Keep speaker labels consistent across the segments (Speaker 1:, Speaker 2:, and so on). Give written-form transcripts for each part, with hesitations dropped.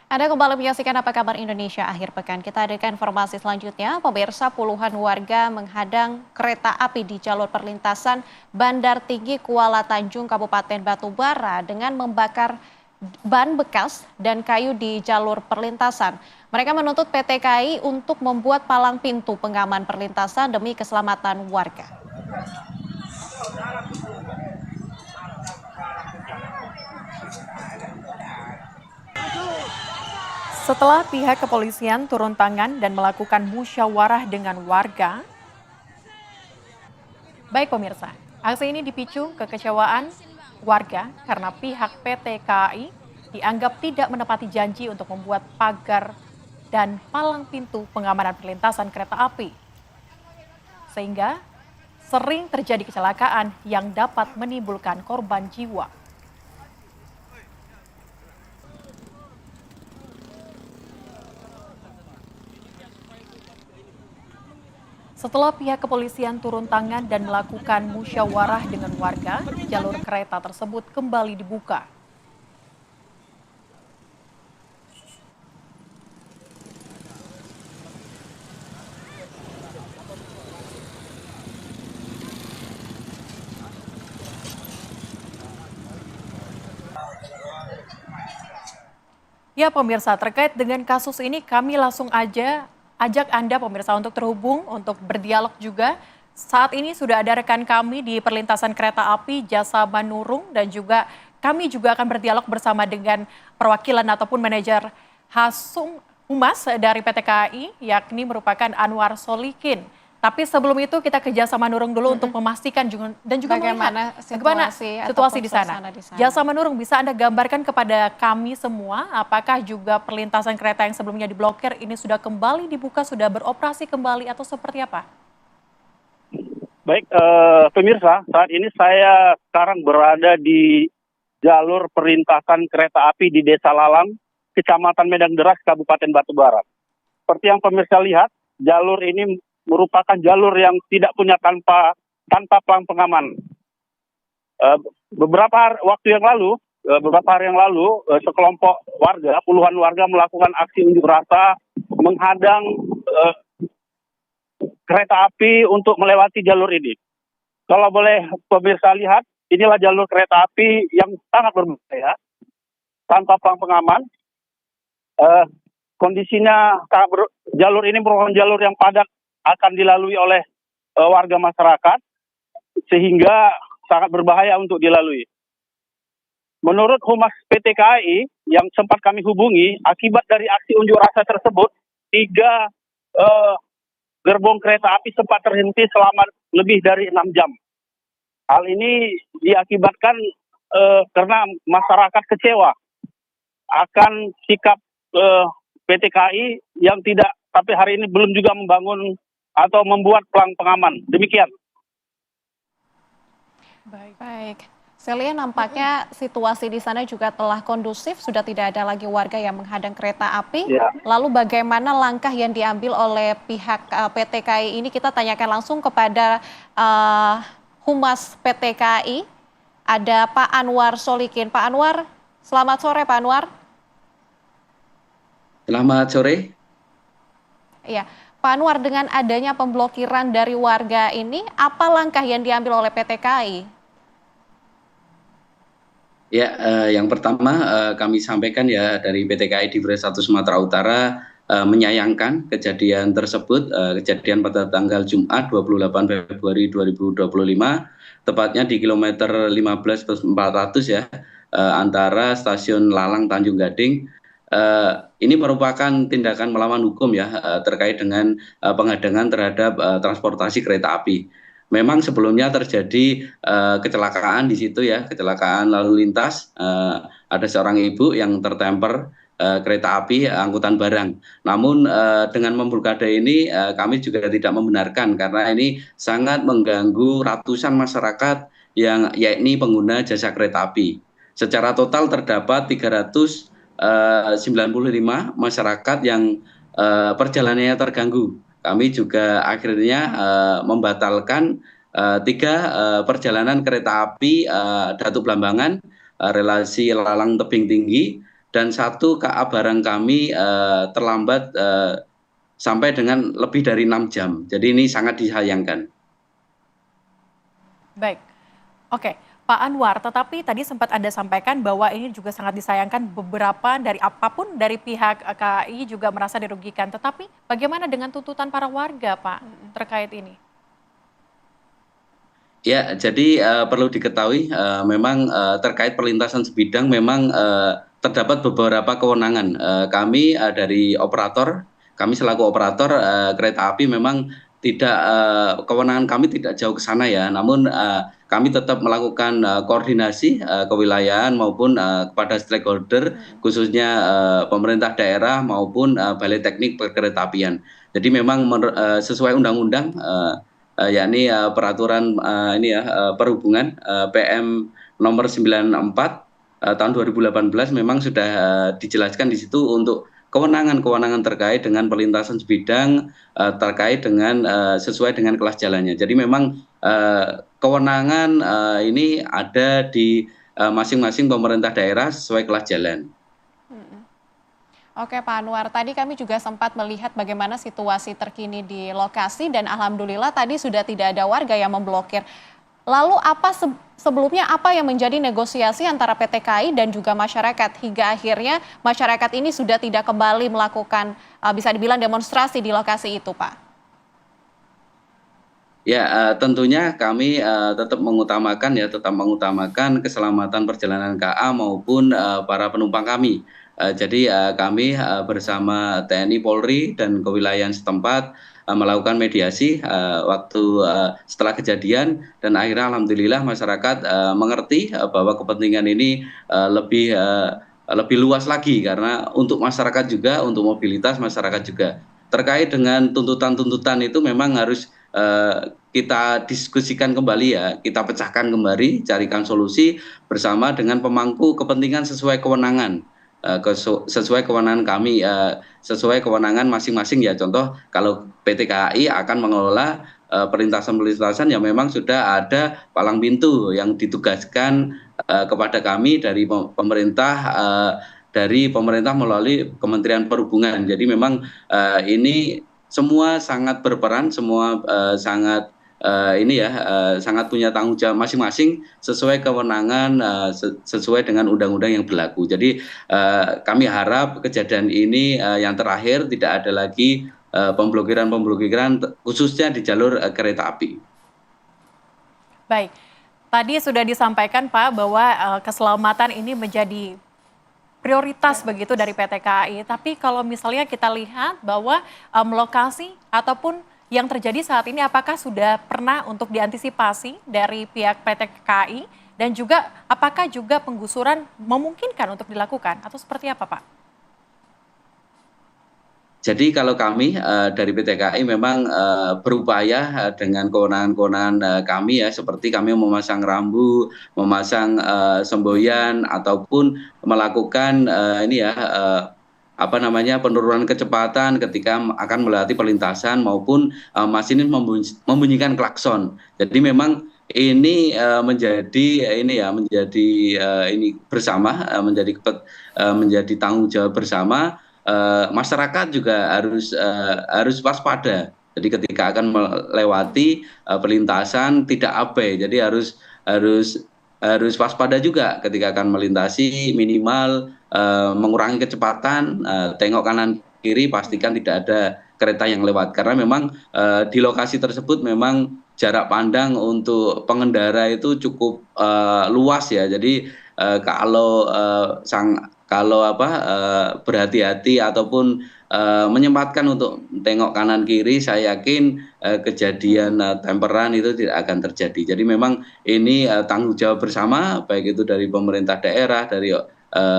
Speaker 1: Anda kembali menyaksikan Apa Kabar Indonesia akhir pekan. Kita hadirkan informasi selanjutnya. Pemirsa, puluhan warga menghadang kereta api di jalur perlintasan Bandar Tinggi Kuala Tanjung Kabupaten Batubara dengan membakar ban bekas dan kayu di jalur perlintasan. Mereka menuntut PT KAI untuk membuat palang pintu pengaman perlintasan demi keselamatan warga. Setelah pihak kepolisian turun tangan dan melakukan musyawarah dengan warga, baik pemirsa, aksi ini dipicu kekecewaan warga karena pihak PT KAI dianggap tidak menepati janji untuk membuat pagar dan palang pintu pengamanan perlintasan kereta api. Sehingga sering terjadi kecelakaan yang dapat menimbulkan korban jiwa. Setelah pihak kepolisian turun tangan dan melakukan musyawarah dengan warga, jalur kereta tersebut kembali dibuka. Ya pemirsa, terkait dengan kasus ini kami langsung aja ajak Anda pemirsa untuk terhubung, untuk berdialog juga. Saat ini sudah ada rekan kami di perlintasan kereta api Jasa Manurung dan juga kami juga akan berdialog bersama dengan perwakilan ataupun manajer Humas dari PT KAI, yakni merupakan Anwar Solikin. Tapi sebelum itu kita ke Jasa Manurung dulu untuk memastikan dan juga
Speaker 2: bagaimana
Speaker 1: melihat situasi di sana. Jasa Manurung, bisa Anda gambarkan kepada kami semua apakah juga perlintasan kereta yang sebelumnya diblokir ini sudah kembali dibuka, sudah beroperasi kembali atau seperti apa?
Speaker 3: Baik, pemirsa, saat ini saya sekarang berada di jalur perlintasan kereta api di Desa Lalang, Kecamatan Medan Deras, Kabupaten Batubara. Seperti yang pemirsa lihat, jalur ini merupakan jalur yang tidak punya tanpa palang pengaman. Beberapa hari yang lalu, sekelompok warga, puluhan warga melakukan aksi unjuk rasa menghadang kereta api untuk melewati jalur ini. Kalau boleh pemirsa lihat, inilah jalur kereta api yang sangat berbahaya, tanpa palang pengaman. Kondisinya jalur ini merupakan jalur yang padat akan dilalui oleh warga masyarakat, sehingga sangat berbahaya untuk dilalui. Menurut Humas PT KAI yang sempat kami hubungi, akibat dari aksi unjuk rasa tersebut, 3 gerbong kereta api sempat terhenti selama lebih dari 6 jam. Hal ini diakibatkan karena masyarakat kecewa akan sikap PT KAI yang tidak sampai hari ini belum juga membangun atau membuat palang pengaman. Demikian.
Speaker 1: Baik. Saya lihat nampaknya situasi di sana juga telah kondusif, sudah tidak ada lagi warga yang menghadang kereta api.
Speaker 3: Ya.
Speaker 1: Lalu bagaimana langkah yang diambil oleh pihak PT KAI ini? Kita tanyakan langsung kepada Humas PT KAI. Ada Pak Anwar Solikin. Pak Anwar, selamat sore Pak Anwar.
Speaker 4: Selamat sore.
Speaker 1: Iya, Pak Anwar, dengan adanya pemblokiran dari warga ini, apa langkah yang diambil oleh PT KAI?
Speaker 4: Ya, yang pertama kami sampaikan ya dari PT KAI Divre 1 Sumatera Utara menyayangkan kejadian tersebut, kejadian pada tanggal Jumat 28 Februari 2025, tepatnya di kilometer 15+400 ya, antara stasiun Lalang Tanjung Gading. Ini merupakan tindakan melawan hukum ya, terkait dengan penghadangan terhadap transportasi kereta api. Memang sebelumnya terjadi kecelakaan di situ ya, kecelakaan lalu lintas. Ada seorang ibu yang tertemper kereta api angkutan barang. Namun dengan memblokade ini kami juga tidak membenarkan karena ini sangat mengganggu ratusan masyarakat yang yakni pengguna jasa kereta api. Secara total terdapat 395 masyarakat yang perjalanannya terganggu. Kami juga akhirnya membatalkan 3 perjalanan kereta api Datu Blambangan relasi Lalang Tebing Tinggi dan satu KA barang kami terlambat sampai dengan lebih dari 6 jam. Jadi ini sangat disayangkan.
Speaker 1: Baik, oke. Pak Anwar, tetapi tadi sempat Anda sampaikan bahwa ini juga sangat disayangkan beberapa dari apapun dari pihak KAI juga merasa dirugikan. Tetapi bagaimana dengan tuntutan para warga, Pak, terkait ini?
Speaker 4: Ya, jadi perlu diketahui memang terkait perlintasan sebidang memang terdapat beberapa kewenangan. Kami dari operator, kami selaku operator kereta api memang tidak kewenangan kami tidak jauh ke sana ya. Namun kami tetap melakukan koordinasi kewilayahan maupun kepada stakeholder khususnya pemerintah daerah maupun Balai Teknik Perkeretaapian. Jadi memang sesuai undang-undang yakni peraturan perhubungan PM nomor 94 tahun 2018 memang sudah dijelaskan di situ untuk kewenangan-kewenangan terkait dengan perlintasan sebidang terkait dengan sesuai dengan kelas jalannya. Jadi memang kewenangan ini ada di masing-masing pemerintah daerah sesuai kelas jalan.
Speaker 2: Oke Pak Anwar, tadi kami juga sempat melihat bagaimana situasi terkini di lokasi dan alhamdulillah tadi sudah tidak ada warga yang memblokir. Lalu apa sebelumnya apa yang menjadi negosiasi antara PT KAI dan juga masyarakat hingga akhirnya masyarakat ini sudah tidak kembali melakukan bisa dibilang demonstrasi di lokasi itu Pak?
Speaker 4: Ya, tentunya kami tetap mengutamakan keselamatan perjalanan KA maupun para penumpang kami. Jadi kami bersama TNI Polri dan kewilayahan setempat melakukan mediasi waktu setelah kejadian dan akhirnya alhamdulillah masyarakat mengerti bahwa kepentingan ini lebih luas lagi karena untuk masyarakat juga, untuk mobilitas masyarakat juga. Terkait dengan tuntutan-tuntutan itu memang harus kita diskusikan kembali ya, kita pecahkan kembali, carikan solusi bersama dengan pemangku kepentingan sesuai kewenangan. Sesuai kewenangan kami, sesuai kewenangan masing-masing ya. Contoh kalau PT KAI akan mengelola perlintasan-perlintasan yang memang sudah ada palang pintu yang ditugaskan kepada kami dari pemerintah melalui Kementerian Perhubungan. Jadi memang ini semua sangat berperan, semua sangat sangat punya tanggung jawab masing-masing sesuai kewenangan, sesuai dengan undang-undang yang berlaku. Jadi kami harap kejadian ini yang terakhir tidak ada lagi pemblokiran khususnya di jalur kereta api.
Speaker 1: Baik, tadi sudah disampaikan Pak bahwa keselamatan ini menjadi prioritas begitu dari PT KAI. Tapi kalau misalnya kita lihat bahwa lokasi ataupun yang terjadi saat ini apakah sudah pernah untuk diantisipasi dari pihak PT KAI dan juga apakah juga penggusuran memungkinkan untuk dilakukan atau seperti apa Pak?
Speaker 4: Jadi kalau kami dari PT KAI memang berupaya dengan kewenangan-kewenangan kami ya, seperti kami memasang rambu, memasang semboyan ataupun melakukan penurunan kecepatan ketika akan melewati perlintasan maupun masinis membunyikan klakson. Jadi memang ini menjadi tanggung jawab bersama. Masyarakat juga harus waspada. Jadi ketika akan melewati perlintasan tidak abai. Jadi harus waspada juga ketika akan melintasi, minimal mengurangi kecepatan, tengok kanan kiri, pastikan tidak ada kereta yang lewat karena memang di lokasi tersebut memang jarak pandang untuk pengendara itu cukup luas ya. Jadi kalau berhati-hati ataupun menyempatkan untuk tengok kanan kiri, saya yakin kejadian temperan itu tidak akan terjadi. Jadi memang ini tanggung jawab bersama, baik itu dari pemerintah daerah, dari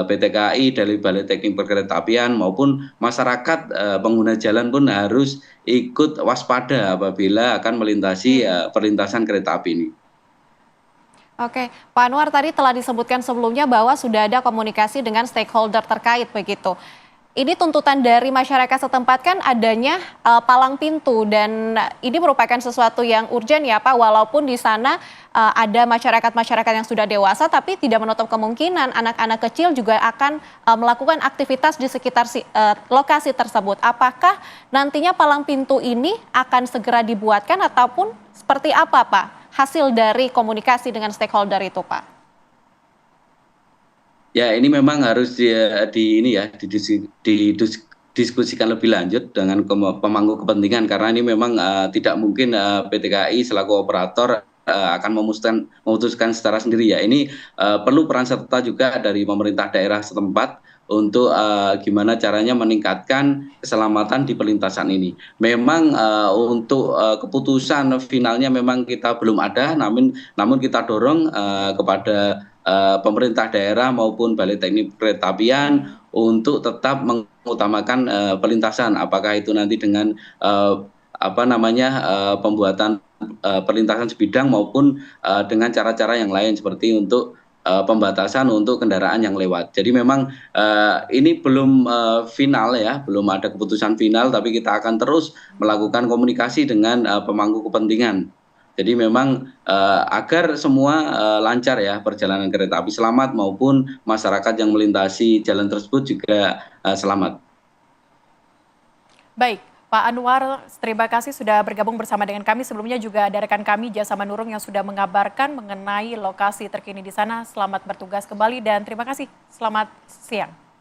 Speaker 4: PT KAI, dari Balai Teknik Perkeretaapian maupun masyarakat pengguna jalan pun harus ikut waspada apabila akan melintasi perlintasan kereta api ini.
Speaker 2: Oke, Pak Anwar tadi telah disebutkan sebelumnya bahwa sudah ada komunikasi dengan stakeholder terkait begitu. ini tuntutan dari masyarakat setempat kan adanya palang pintu dan ini merupakan sesuatu yang urgent ya Pak, walaupun di sana ada masyarakat-masyarakat yang sudah dewasa tapi tidak menutup kemungkinan anak-anak kecil juga akan melakukan aktivitas di sekitar lokasi tersebut. Apakah nantinya palang pintu ini akan segera dibuatkan ataupun seperti apa Pak hasil dari komunikasi dengan stakeholder itu Pak?
Speaker 4: Ya, ini memang harus didiskusikan lebih lanjut dengan pemangku kepentingan karena ini memang tidak mungkin PT KAI selaku operator akan memutuskan secara sendiri ya. Ini perlu peran serta juga dari pemerintah daerah setempat untuk gimana caranya meningkatkan keselamatan di perlintasan ini. Memang untuk keputusan finalnya memang kita belum ada, namun kita dorong kepada pemerintah daerah maupun Balai Teknik Keretapian untuk tetap mengutamakan perlintasan. Apakah itu nanti dengan pembuatan perlintasan sebidang maupun dengan cara-cara yang lain seperti untuk pembatasan untuk kendaraan yang lewat. Jadi memang ini belum final ya, belum ada keputusan final, tapi kita akan terus melakukan komunikasi dengan pemangku kepentingan. Jadi memang agar semua lancar ya perjalanan kereta api selamat maupun masyarakat yang melintasi jalan tersebut juga selamat.
Speaker 1: Baik, Pak Anwar, terima kasih sudah bergabung bersama dengan kami. Sebelumnya juga ada rekan kami Jasa Manurung yang sudah mengabarkan mengenai lokasi terkini di sana. Selamat bertugas kembali dan terima kasih. Selamat siang.